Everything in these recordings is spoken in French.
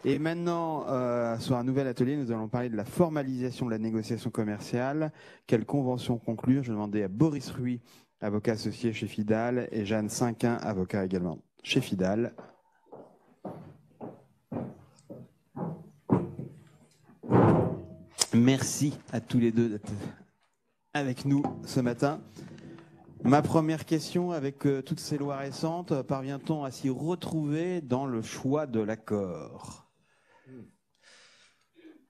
Et maintenant, sur un nouvel atelier, nous allons parler de la formalisation de la négociation commerciale. Quelle convention conclure? Je vais demander à Boris Ruy, avocat associé chez Fidal, et Jeanne Cinquin, avocat également chez Fidal. Merci à tous les deux d'être avec nous ce matin. Ma première question, avec toutes ces lois récentes, parvient-on à s'y retrouver dans le choix de l'accord?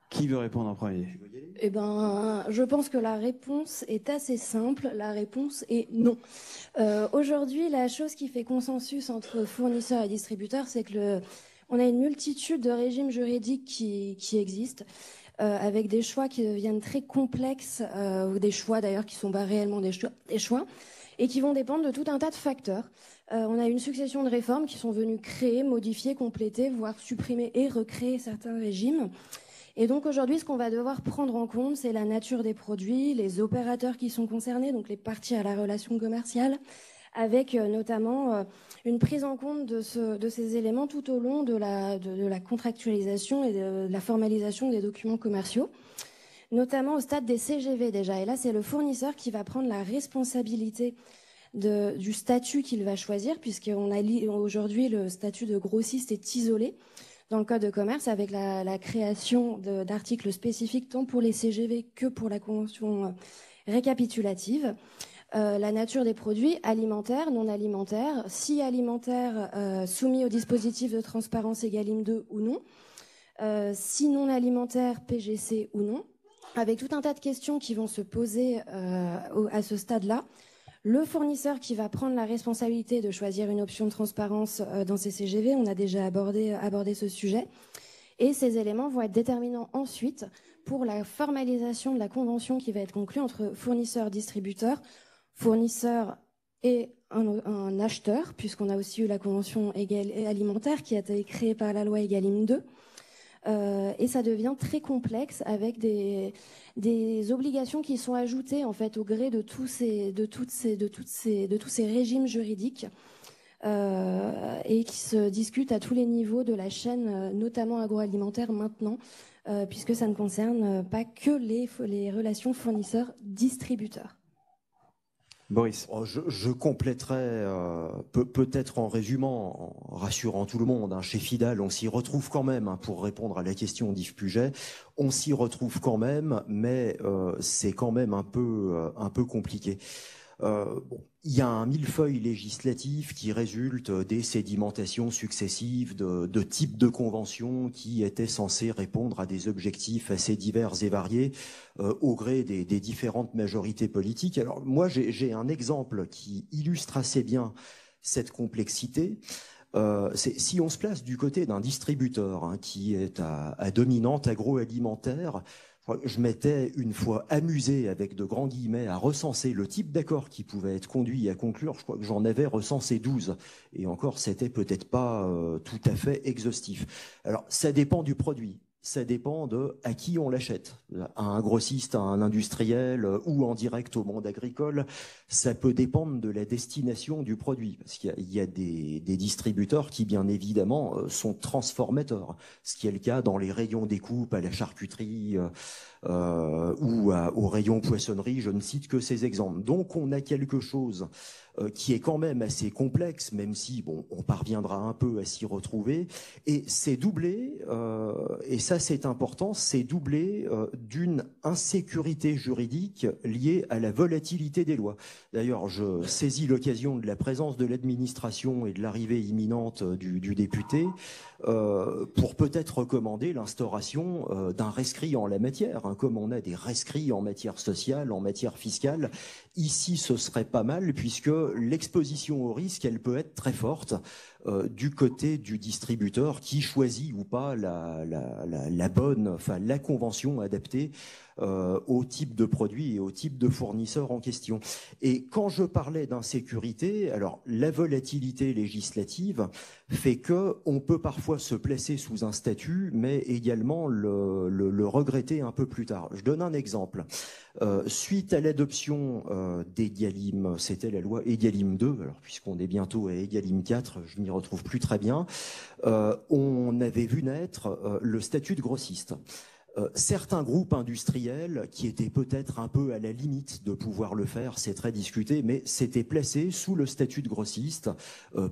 Qui veut répondre en premier? Eh ben, je pense que la réponse est assez simple. La réponse est non. Aujourd'hui, la chose qui fait consensus entre fournisseurs et distributeurs, c'est que on a une multitude de régimes juridiques qui existent, avec des choix qui deviennent très complexes, ou des choix d'ailleurs qui ne sont pas réellement des choix, et qui vont dépendre de tout un tas de facteurs. On a une succession de réformes qui sont venues créer, modifier, compléter, voire supprimer et recréer certains régimes. Et donc aujourd'hui, ce qu'on va devoir prendre en compte, c'est la nature des produits, les opérateurs qui sont concernés, donc les parties à la relation commerciale, avec notamment une prise en compte de ces éléments tout au long de la contractualisation et de la formalisation des documents commerciaux, notamment au stade des CGV déjà. Et là, c'est le fournisseur qui va prendre la responsabilité du statut qu'il va choisir, puisqu'on a aujourd'hui le statut de grossiste est isolé dans le Code de commerce, avec la création d'articles spécifiques tant pour les CGV que pour la convention récapitulative. La nature des produits alimentaires, non alimentaires, si alimentaires soumis au dispositif de transparence Egalim 2 ou non, si non alimentaires PGC ou non, avec tout un tas de questions qui vont se poser à ce stade-là. Le fournisseur qui va prendre la responsabilité de choisir une option de transparence dans ces CGV, on a déjà abordé ce sujet, et ces éléments vont être déterminants ensuite pour la formalisation de la convention qui va être conclue entre fournisseur-distributeur, fournisseur et un acheteur, puisqu'on a aussi eu la convention alimentaire qui a été créée par la loi Egalim 2. Et ça devient très complexe avec des obligations qui sont ajoutées en fait au gré de tous ces régimes juridiques et qui se discutent à tous les niveaux de la chaîne, notamment agroalimentaire maintenant, puisque ça ne concerne pas que les relations fournisseurs-distributeurs. Boris. Je compléterai peut-être en résumant, en rassurant tout le monde. Chez Fidal, on s'y retrouve quand même, pour répondre à la question d'Yves Puget. On s'y retrouve quand même, mais c'est quand même un peu compliqué. Il y a un millefeuille législatif qui résulte des sédimentations successives de types de conventions qui étaient censées répondre à des objectifs assez divers et variés au gré des différentes majorités politiques. Alors moi, j'ai un exemple qui illustre assez bien cette complexité. Si on se place du côté d'un distributeur qui est à dominante agroalimentaire, je m'étais une fois amusé, avec de grands guillemets, à recenser le type d'accord qui pouvait être conduit à conclure. Je crois que j'en avais recensé 12. Et encore, c'était peut-être pas tout à fait exhaustif. Alors, ça dépend du produit. Ça dépend de à qui on l'achète. À un grossiste, à un industriel ou en direct au monde agricole. Ça peut dépendre de la destination du produit. Parce qu'il y a des distributeurs qui, bien évidemment, sont transformateurs. Ce qui est le cas dans les rayons découpe, à la charcuterie ou au rayon poissonnerie. Je ne cite que ces exemples. Donc, on a quelque chose qui est quand même assez complexe, même si on parviendra un peu à s'y retrouver. Et c'est doublé, et ça c'est important, c'est doublé d'une insécurité juridique liée à la volatilité des lois. D'ailleurs, je saisis l'occasion de la présence de l'administration et de l'arrivée imminente du député pour peut-être recommander l'instauration d'un rescrit en la matière, comme on a des rescrits en matière sociale, en matière fiscale. Ici, ce serait pas mal, puisque l'exposition au risque, elle peut être très forte du côté du distributeur qui choisit ou pas la bonne, enfin la convention adaptée au type de produit et au type de fournisseur en question. Et quand je parlais d'insécurité, alors la volatilité législative fait que on peut parfois se placer sous un statut, mais également le regretter un peu plus tard. Je donne un exemple. Suite à l'adoption d'Egalim, c'était la loi Egalim 2, alors puisqu'on est bientôt à Egalim 4, je m'y retrouve plus très bien, on avait vu naître le statut de grossiste. Certains groupes industriels qui étaient peut-être un peu à la limite de pouvoir le faire, c'est très discuté, mais s'étaient placés sous le statut de grossiste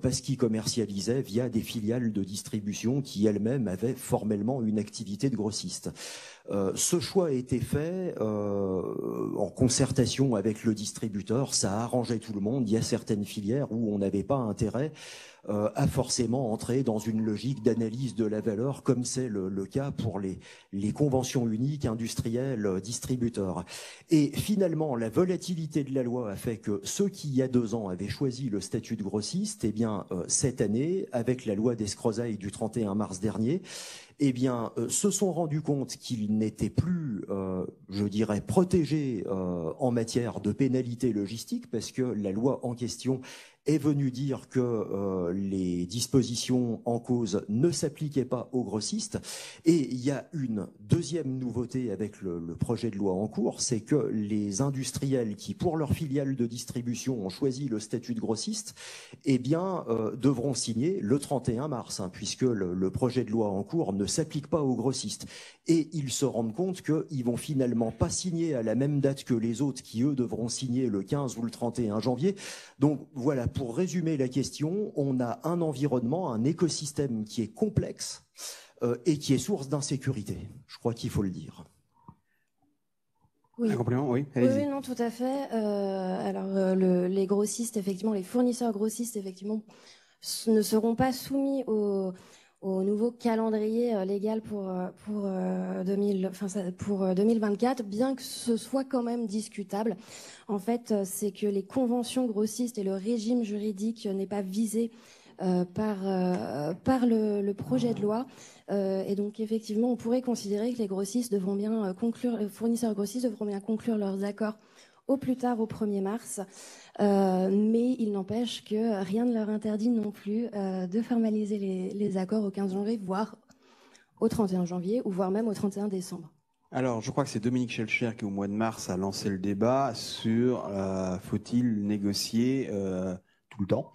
parce qu'ils commercialisaient via des filiales de distribution qui elles-mêmes avaient formellement une activité de grossiste. Ce choix a été fait en concertation avec le distributeur, ça a arrangé tout le monde. Il y a certaines filières où on n'avait pas intérêt à forcément entrer dans une logique d'analyse de la valeur, comme c'est le cas pour les conventions uniques industrielles distributeurs. Et finalement, la volatilité de la loi a fait que ceux qui, il y a 2 ans, avaient choisi le statut de grossiste, eh bien, cette année, avec la loi d'escrozaille du 31 mars dernier, eh bien, se sont rendus compte qu'ils n'étaient plus, je dirais, protégés en matière de pénalité logistique, parce que la loi en question est venue dire que les dispositions en cause ne s'appliquaient pas aux grossistes. Et il y a une deuxième nouveauté avec le projet de loi en cours, c'est que les industriels qui, pour leur filiale de distribution, ont choisi le statut de grossiste, eh bien, devront signer le 31 mars, puisque le projet de loi en cours ne s'applique pas aux grossistes. Et ils se rendent compte qu'ils vont finalement pas signer à la même date que les autres qui, eux, devront signer le 15 ou le 31 janvier. Donc voilà, pour résumer la question, on a un environnement, un écosystème qui est complexe et qui est source d'insécurité. Je crois qu'il faut le dire. Oui. Un complément, oui. Oui, non, tout à fait. Alors, les grossistes, effectivement, les fournisseurs grossistes, effectivement, ne seront pas soumis au nouveau calendrier légal pour 2024, bien que ce soit quand même discutable. En fait, c'est que les conventions grossistes et le régime juridique n'est pas visé par le projet de loi. Et donc, effectivement, on pourrait considérer que les grossistes devront bien les fournisseurs grossistes devront bien conclure leurs accords au plus tard au 1er mars. Mais il n'empêche que rien ne leur interdit non plus de formaliser les accords au 15 janvier, voire au 31 janvier, ou voire même au 31 décembre. Alors, je crois que c'est Dominique Schelcher qui, au mois de mars, a lancé le débat sur faut-il négocier tout le temps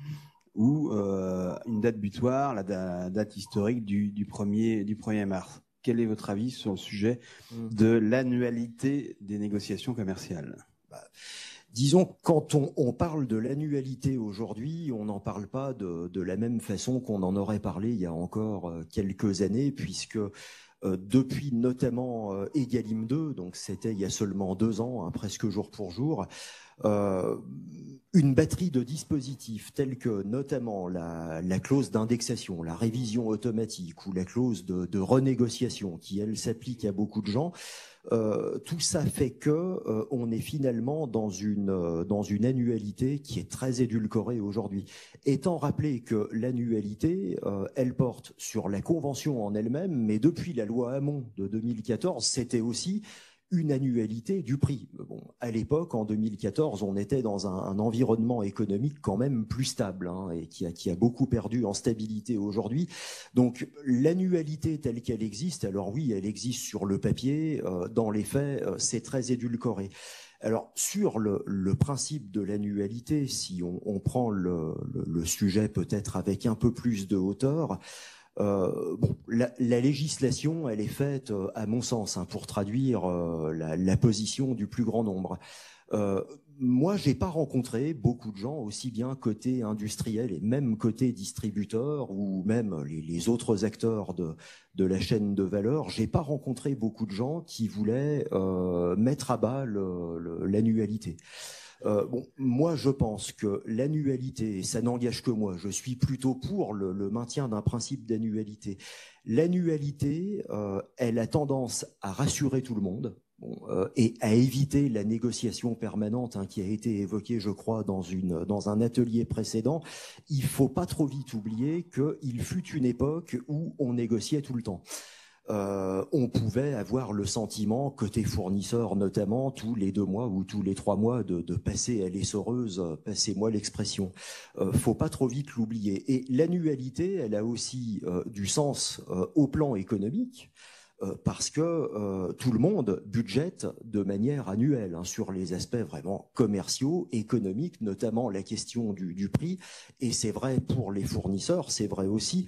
ou une date butoir, la date historique du 1er mars. Quel est votre avis sur le sujet de l'annualité des négociations commerciales ? Disons, quand on parle de l'annualité aujourd'hui, on n'en parle pas de la même façon qu'on en aurait parlé il y a encore quelques années, puisque depuis notamment Egalim 2, donc c'était il y a seulement 2 ans, presque jour pour jour, une batterie de dispositifs tels que notamment la clause d'indexation, la révision automatique ou la clause de renégociation qui, elle, s'applique à beaucoup de gens, tout ça fait que on est finalement dans une annualité qui est très édulcorée aujourd'hui. Étant rappelé que l'annualité, elle porte sur la convention en elle-même, mais depuis la loi Hamon de 2014, c'était aussi une annualité du prix. Bon, à l'époque, en 2014, on était dans un environnement économique quand même plus stable et qui a beaucoup perdu en stabilité aujourd'hui. Donc l'annualité telle qu'elle existe, alors oui, elle existe sur le papier, dans les faits, c'est très édulcoré. Alors sur le principe de l'annualité, si on prend le sujet peut-être avec un peu plus de hauteur, la législation, elle est faite, à mon sens, pour traduire la position du plus grand nombre. Moi, j'ai pas rencontré beaucoup de gens, aussi bien côté industriel et même côté distributeur ou même les autres acteurs de la chaîne de valeur. J'ai pas rencontré beaucoup de gens qui voulaient mettre à bas l'annualité. Moi, je pense que l'annualité, ça n'engage que moi, je suis plutôt pour le maintien d'un principe d'annualité. L'annualité, elle a tendance à rassurer tout le monde et à éviter la négociation permanente qui a été évoquée, je crois, dans un atelier précédent. Il faut pas trop vite oublier qu'il fut une époque où on négociait tout le temps. On pouvait avoir le sentiment, côté fournisseur notamment, tous les 2 mois ou tous les 3 mois de passer à l'essoreuse, passez-moi l'expression. Faut pas trop vite l'oublier. Et l'annualité, elle a aussi du sens au plan économique, parce que tout le monde budgète de manière annuelle sur les aspects vraiment commerciaux, économiques, notamment la question du prix. Et c'est vrai pour les fournisseurs, c'est vrai aussi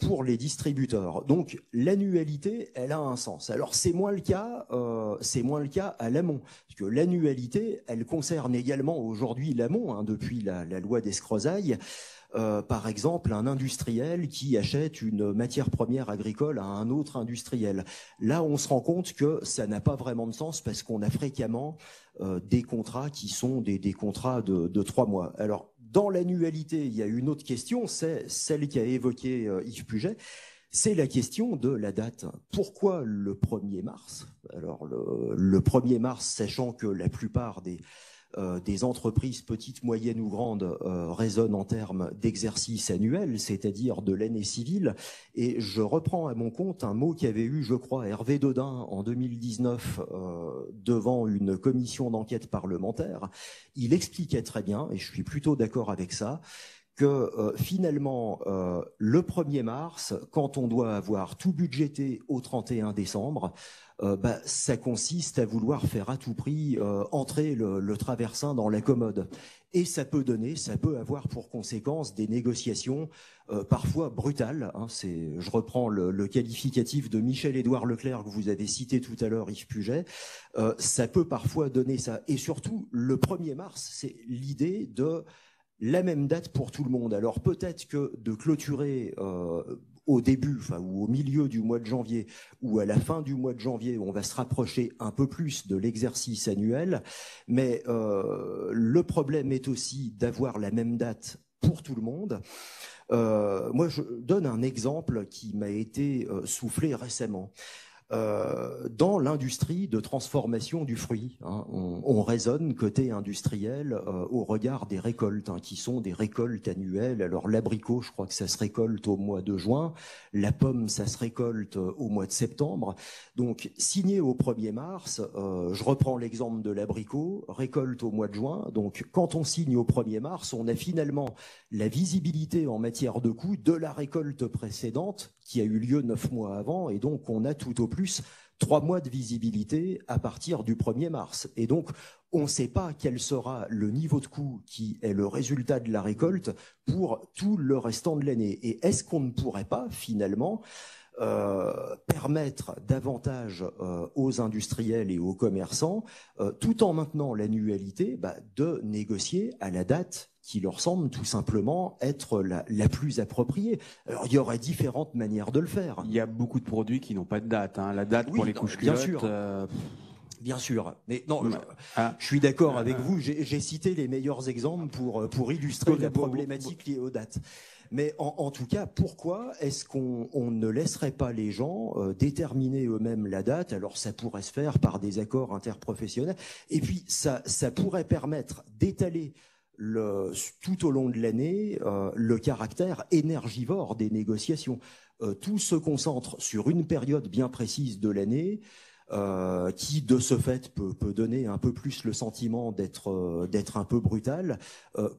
pour les distributeurs. Donc l'annualité, elle a un sens. Alors c'est moins le cas à l'amont, parce que l'annualité, elle concerne également aujourd'hui l'amont, depuis la loi d'Escrozaille. Par exemple, un industriel qui achète une matière première agricole à un autre industriel. Là, on se rend compte que ça n'a pas vraiment de sens parce qu'on a fréquemment des contrats qui sont des contrats de 3 mois. Alors, dans l'annualité, il y a une autre question, c'est celle qu'a évoquée Yves Puget, c'est la question de la date. Pourquoi le 1er mars? Alors, le 1er mars, sachant que la plupart des entreprises petites, moyennes ou grandes raisonnent en termes d'exercice annuel, c'est-à-dire de l'année civile. Et je reprends à mon compte un mot qu'avait eu, je crois, Hervé Dodin en 2019 devant une commission d'enquête parlementaire. Il expliquait très bien, et je suis plutôt d'accord avec ça, que finalement, le 1er mars, quand on doit avoir tout budgété au 31 décembre, ça consiste à vouloir faire à tout prix entrer le traversin dans la commode. Et ça peut avoir pour conséquence des négociations parfois brutales. Je reprends le qualificatif de Michel-Édouard Leclerc que vous avez cité tout à l'heure, Yves Puget. Ça peut parfois donner ça. Et surtout, le 1er mars, c'est l'idée de la même date pour tout le monde. Alors peut-être que de clôturer au début, ou au milieu du mois de janvier, ou à la fin du mois de janvier, on va se rapprocher un peu plus de l'exercice annuel, mais le problème est aussi d'avoir la même date pour tout le monde. Moi, je donne un exemple qui m'a été soufflé récemment. Dans l'industrie de transformation du fruit, on raisonne côté industriel au regard des récoltes, qui sont des récoltes annuelles. Alors l'abricot, je crois que ça se récolte au mois de juin, la pomme, ça se récolte au mois de septembre. Donc signé au 1er mars, je reprends l'exemple de l'abricot, récolte au mois de juin. Donc quand on signe au 1er mars, on a finalement la visibilité en matière de coût de la récolte précédente qui a eu lieu 9 mois avant, et donc on a tout au plus 3 mois de visibilité à partir du 1er mars. Et donc, on ne sait pas quel sera le niveau de coût qui est le résultat de la récolte pour tout le restant de l'année. Et est-ce qu'on ne pourrait pas, finalement, permettre davantage aux industriels et aux commerçants, tout en maintenant l'annualité, de négocier à la date qui leur semble tout simplement être la plus appropriée. Alors, il y aurait différentes manières de le faire. Il y a beaucoup de produits qui n'ont pas de date. La date pour les couches bien culottes... sûr. Bien sûr, mais non, je suis d'accord avec vous. J'ai cité les meilleurs exemples pour illustrer la problématique liée aux dates. Mais en tout cas, pourquoi est-ce qu'on ne laisserait pas les gens déterminer eux-mêmes la date? Alors ça pourrait se faire par des accords interprofessionnels. Et puis ça pourrait permettre d'étaler tout au long de l'année le caractère énergivore des négociations. Tout se concentre sur une période bien précise de l'année, qui de ce fait peut donner un peu plus le sentiment d'être un peu brutal.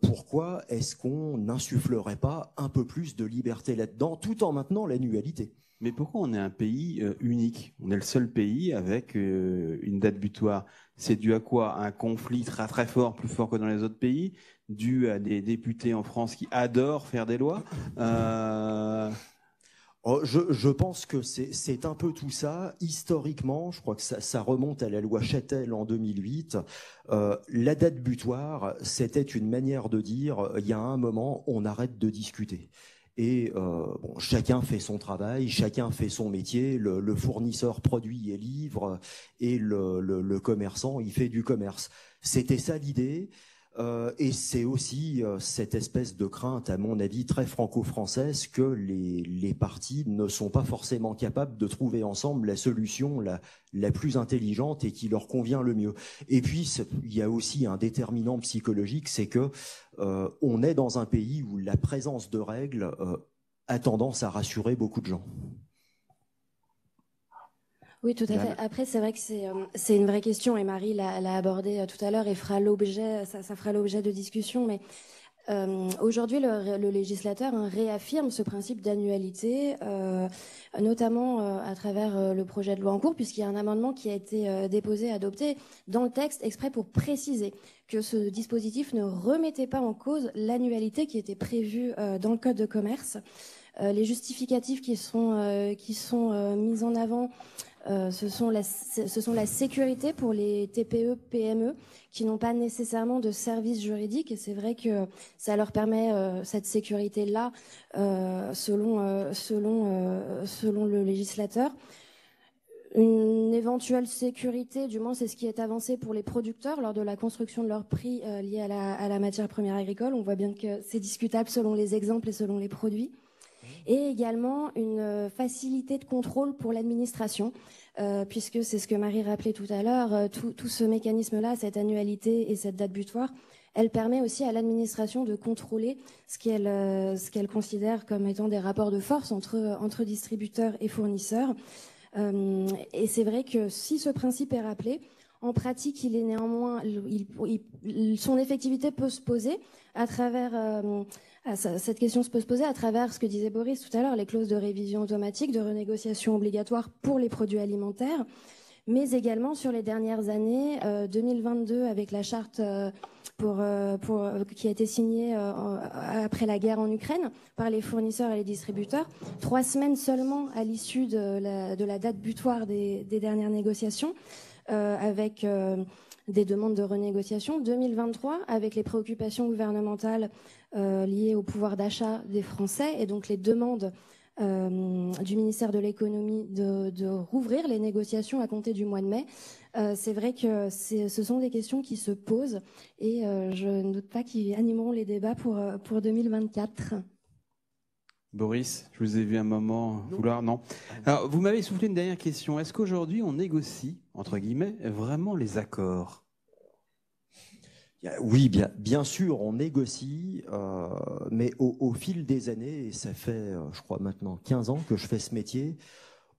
Pourquoi est-ce qu'on n'insufflerait pas un peu plus de liberté là-dedans, tout en maintenant l'annualité? Mais pourquoi on est un pays unique? On est le seul pays avec une date butoir. C'est dû à quoi? Un conflit très très fort, plus fort que dans les autres pays, dû à des députés en France qui adorent faire des lois. Je pense que c'est un peu tout ça. Historiquement, je crois que ça remonte à la loi Châtel en 2008. La date butoir, c'était une manière de dire, il y a un moment, on arrête de discuter. Et chacun fait son travail, chacun fait son métier, le fournisseur produit et livre, et le commerçant, il fait du commerce. C'était ça l'idée. Et c'est aussi cette espèce de crainte, à mon avis, très franco-française, que les partis ne sont pas forcément capables de trouver ensemble la solution la plus intelligente et qui leur convient le mieux. Et puis, il y a aussi un déterminant psychologique, c'est que on est dans un pays où la présence de règles a tendance à rassurer beaucoup de gens. Oui, tout à fait. Après, c'est vrai que c'est une vraie question et Marie l'a abordé tout à l'heure et ça fera l'objet de discussion. Mais Aujourd'hui, le législateur réaffirme ce principe d'annualité, notamment à travers le projet de loi en cours, puisqu'il y a un amendement qui a été déposé, adopté dans le texte, exprès pour préciser que ce dispositif ne remettait pas en cause l'annualité qui était prévue dans le Code de commerce. Les justificatifs qui sont mis en avant, ce sont la sécurité pour les TPE, PME qui n'ont pas nécessairement de service juridique, et c'est vrai que ça leur permet cette sécurité-là selon le législateur. Une éventuelle sécurité, du moins c'est ce qui est avancé pour les producteurs lors de la construction de leurs prix liés à la matière première agricole. On voit bien que c'est discutable selon les exemples et selon les produits. Et également une facilité de contrôle pour l'administration, puisque c'est ce que Marie rappelait tout à l'heure, tout ce mécanisme-là, cette annualité et cette date butoir, elle permet aussi à l'administration de contrôler ce qu'elle considère comme étant des rapports de force entre distributeurs et fournisseurs. Et c'est vrai que si ce principe est rappelé, en pratique, il est néanmoins, son effectivité peut se poser à travers... cette question peut se poser à travers ce que disait Boris tout à l'heure, les clauses de révision automatique, de renégociation obligatoire pour les produits alimentaires, mais également sur les dernières années, 2022 avec la charte qui a été signée après la guerre en Ukraine par les fournisseurs et les distributeurs, 3 semaines seulement à l'issue de la date butoir des dernières négociations, avec des demandes de renégociation. 2023 avec les préoccupations gouvernementales liées au pouvoir d'achat des Français et donc les demandes du ministère de l'économie de rouvrir les négociations à compter du mois de mai. C'est vrai que ce sont des questions qui se posent et je ne doute pas qu'ils animeront les débats pour 2024. Boris, je vous ai vu un moment vouloir... Non. Alors, vous m'avez soufflé une dernière question. Est-ce qu'aujourd'hui, on négocie, entre guillemets, vraiment les accords ? Oui, bien sûr, on négocie, mais au fil des années, et ça fait, je crois maintenant 15 ans que je fais ce métier,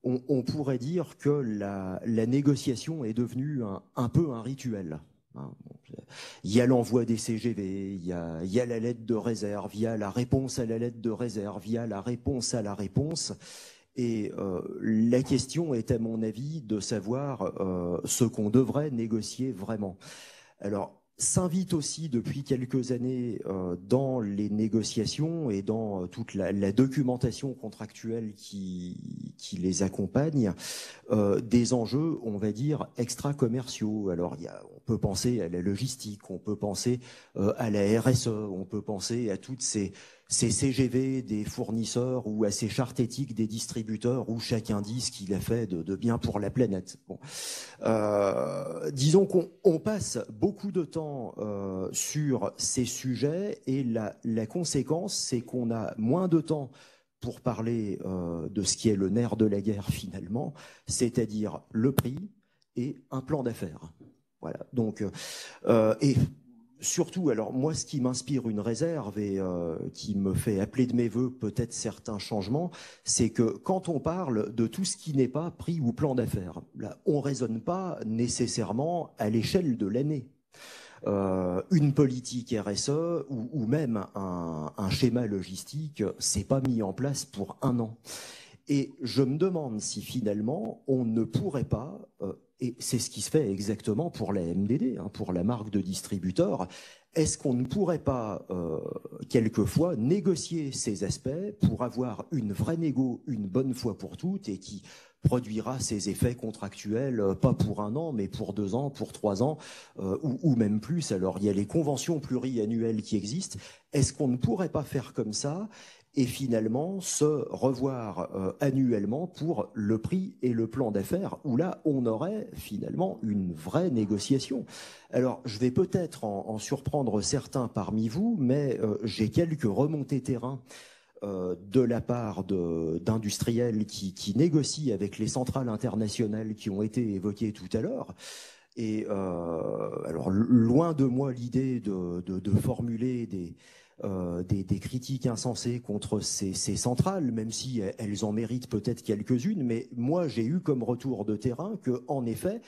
on pourrait dire que la négociation est devenue un peu un rituel. Il y a l'envoi des CGV, il y a la lettre de réserve, il y a la réponse à la lettre de réserve, il y a la réponse à la réponse. Et la question est, à mon avis, de savoir ce qu'on devrait négocier vraiment. Alors, s'invite aussi depuis quelques années dans les négociations et dans toute la documentation contractuelle qui les accompagne, des enjeux, on va dire, extra-commerciaux. Alors, on peut penser à la logistique, on peut penser à la RSE, on peut penser à toutes ces CGV des fournisseurs ou à ces chartes éthiques des distributeurs où chacun dit ce qu'il a fait de bien pour la planète. Bon. Disons qu'on passe beaucoup de temps sur ces sujets et la conséquence, c'est qu'on a moins de temps pour parler de ce qui est le nerf de la guerre finalement, c'est-à-dire le prix et un plan d'affaires. Voilà. Donc, et surtout, alors moi, ce qui m'inspire une réserve et qui me fait appeler de mes voeux peut-être certains changements, c'est que quand on parle de tout ce qui n'est pas prix ou plan d'affaires, là, on raisonne pas nécessairement à l'échelle de l'année. Une politique RSE ou même un schéma logistique, c'est pas mis en place pour 1 an. Et je me demande si finalement on ne pourrait pas, et c'est ce qui se fait exactement pour la MDD, pour la marque de distributeur, est-ce qu'on ne pourrait pas quelquefois négocier ces aspects pour avoir une vraie négo une bonne fois pour toutes et qui produira ses effets contractuels, pas pour 1 an, mais pour 2 ans, pour 3 ans, ou même plus. Alors, il y a les conventions pluriannuelles qui existent. Est-ce qu'on ne pourrait pas faire comme ça et finalement se revoir annuellement pour le prix et le plan d'affaires, où là, on aurait finalement une vraie négociation. Alors, je vais peut-être en surprendre certains parmi vous, mais j'ai quelques remontées terrain de la part d'industriels qui négocient avec les centrales internationales qui ont été évoquées tout à l'heure. Et alors, loin de moi l'idée de formuler des critiques insensées contre ces centrales, même si elles en méritent peut-être quelques-unes, mais moi j'ai eu comme retour de terrain que, en effet,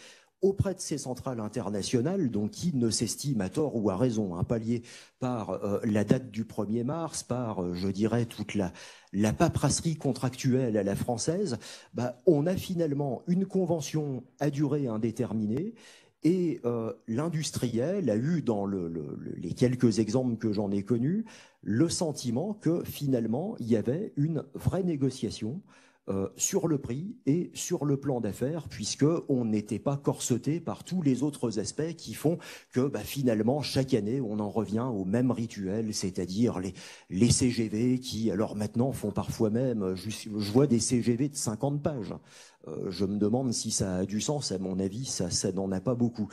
auprès de ces centrales internationales, donc qui ne s'estiment à tort ou à raison, palliées par la date du 1er mars, par, je dirais, toute la paperasserie contractuelle à la française, on a finalement une convention à durée indéterminée. Et l'industriel a eu, dans les quelques exemples que j'en ai connus, le sentiment que finalement, il y avait une vraie négociation sur le prix et sur le plan d'affaires, puisqu'on n'était pas corseté par tous les autres aspects qui font que finalement, chaque année, on en revient au même rituel, c'est-à-dire les CGV qui, alors maintenant, font parfois même, je vois des CGV de 50 pages. Je me demande si ça a du sens. À mon avis, ça n'en a pas beaucoup.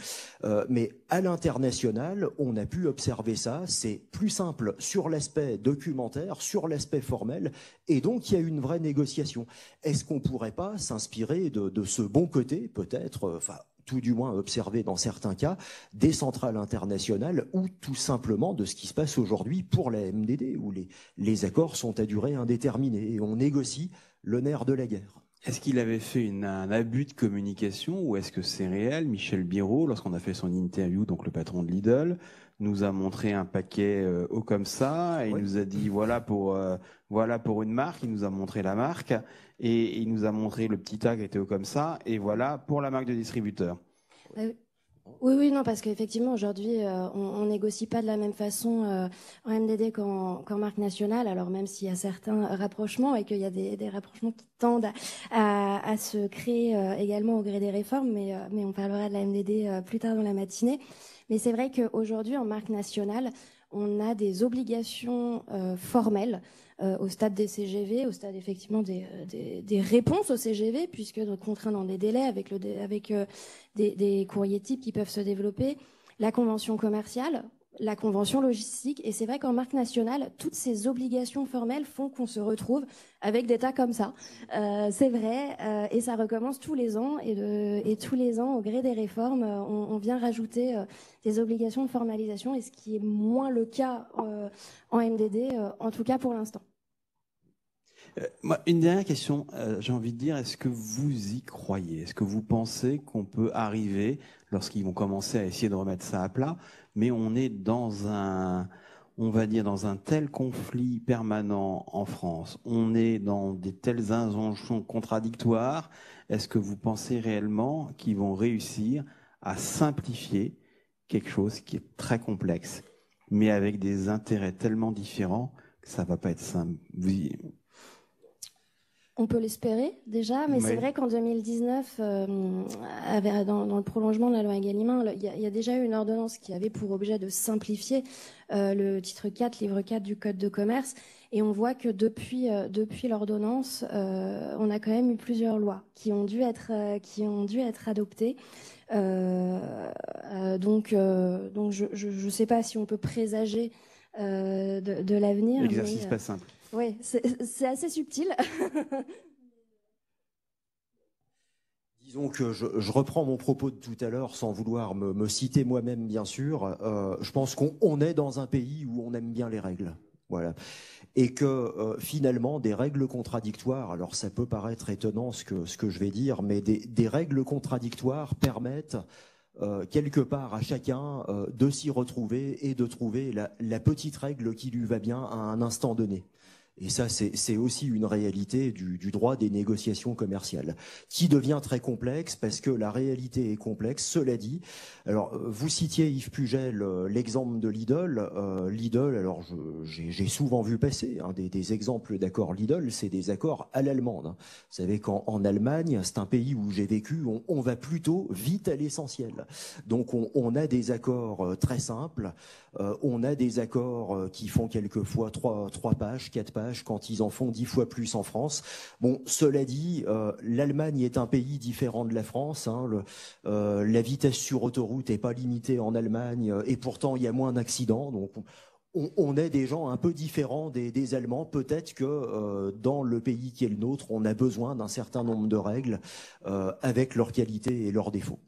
Mais à l'international, on a pu observer ça. C'est plus simple sur l'aspect documentaire, sur l'aspect formel. Et donc, il y a une vraie négociation. Est-ce qu'on ne pourrait pas s'inspirer de ce bon côté, peut-être, tout du moins observer dans certains cas, des centrales internationales ou tout simplement de ce qui se passe aujourd'hui pour la MDD, où les accords sont à durée indéterminée et on négocie le nerf de la guerre. Est-ce qu'il avait fait un abus de communication ou est-ce que c'est réel? Michel Biraud, lorsqu'on a fait son interview, donc le patron de Lidl, nous a montré un paquet haut comme ça et il nous a dit voilà pour une marque. Il nous a montré la marque et il nous a montré le petit tag qui était haut comme ça et voilà pour la marque de distributeur. Oui, non, parce qu'effectivement, aujourd'hui, on négocie pas de la même façon en MDD qu'en marque nationale, alors même s'il y a certains rapprochements et qu'il y a des rapprochements qui tendent à se créer également au gré des réformes, mais on parlera de la MDD plus tard dans la matinée. Mais c'est vrai qu'aujourd'hui, en marque nationale, on a des obligations formelles au stade des CGV, au stade effectivement des réponses au CGV, puisque notre contrainte dans des délais avec des courriers types qui peuvent se développer, la convention commerciale, la convention logistique. Et c'est vrai qu'en marque nationale, toutes ces obligations formelles font qu'on se retrouve avec des tas comme ça. C'est vrai, et ça recommence tous les ans. Et tous les ans, au gré des réformes, on vient rajouter des obligations de formalisation, et ce qui est moins le cas en MDD, en tout cas pour l'instant. Moi, une dernière question, j'ai envie de dire, est-ce que vous y croyez? Est-ce que vous pensez qu'on peut arriver, lorsqu'ils vont commencer à essayer de remettre ça à plat, mais on est dans on va dire, dans un tel conflit permanent en France, on est dans des telles injonctions contradictoires, est-ce que vous pensez réellement qu'ils vont réussir à simplifier quelque chose qui est très complexe, mais avec des intérêts tellement différents que ça va pas être simple? On peut l'espérer déjà, mais c'est vrai qu'en 2019, dans le prolongement de la loi Egalimin, il y a déjà eu une ordonnance qui avait pour objet de simplifier le titre 4, livre 4 du Code de commerce. Et on voit que depuis l'ordonnance, on a quand même eu plusieurs lois qui ont dû être adoptées. Donc je ne sais pas si on peut présager de l'avenir. L'exercice pas simple. Oui, c'est assez subtil. Disons que je reprends mon propos de tout à l'heure sans vouloir me citer moi-même, bien sûr. Je pense qu'on est dans un pays où on aime bien les règles. Voilà. Et que finalement, des règles contradictoires, alors ça peut paraître étonnant ce que je vais dire, mais des règles contradictoires permettent quelque part à chacun de s'y retrouver et de trouver la petite règle qui lui va bien à un instant donné. Et ça, c'est aussi une réalité du droit des négociations commerciales, qui devient très complexe parce que la réalité est complexe. Cela dit, alors vous citiez Yves Pugel l'exemple de Lidl. Lidl, alors j'ai souvent vu passer des exemples d'accords Lidl, c'est des accords à l'allemande. Vous savez qu'en Allemagne, c'est un pays où j'ai vécu, on va plutôt vite à l'essentiel. Donc on a des accords très simples. On a des accords qui font quelquefois 3 pages, 4 pages, quand ils en font 10 fois plus en France. Bon, cela dit, l'Allemagne est un pays différent de la France. La vitesse sur autoroute n'est pas limitée en Allemagne et pourtant il y a moins d'accidents. Donc on est des gens un peu différents des Allemands. Peut-être que dans le pays qui est le nôtre, on a besoin d'un certain nombre de règles avec leurs qualités et leurs défauts.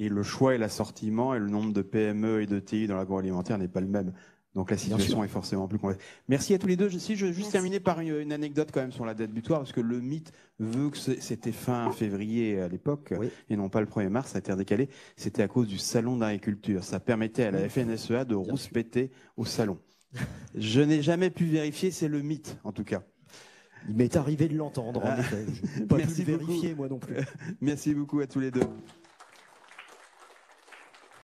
Et le choix et l'assortiment et le nombre de PME et de TI dans l'agroalimentaire n'est pas le même Donc la situation est forcément plus complexe. Merci à tous les deux. Si je veux juste terminer par une anecdote quand même sur la date butoir, parce que le mythe veut que c'était fin février à l'époque, et non pas le 1er mars, ça a été décalé. C'était à cause du salon d'agriculture. Ça permettait à la FNSEA de rouspéter au salon. Je n'ai jamais pu vérifier, c'est le mythe en tout cas. Il m'est arrivé de l'entendre, en effet. Je n'ai pas pu le vérifier moi non plus. Merci beaucoup à tous les deux.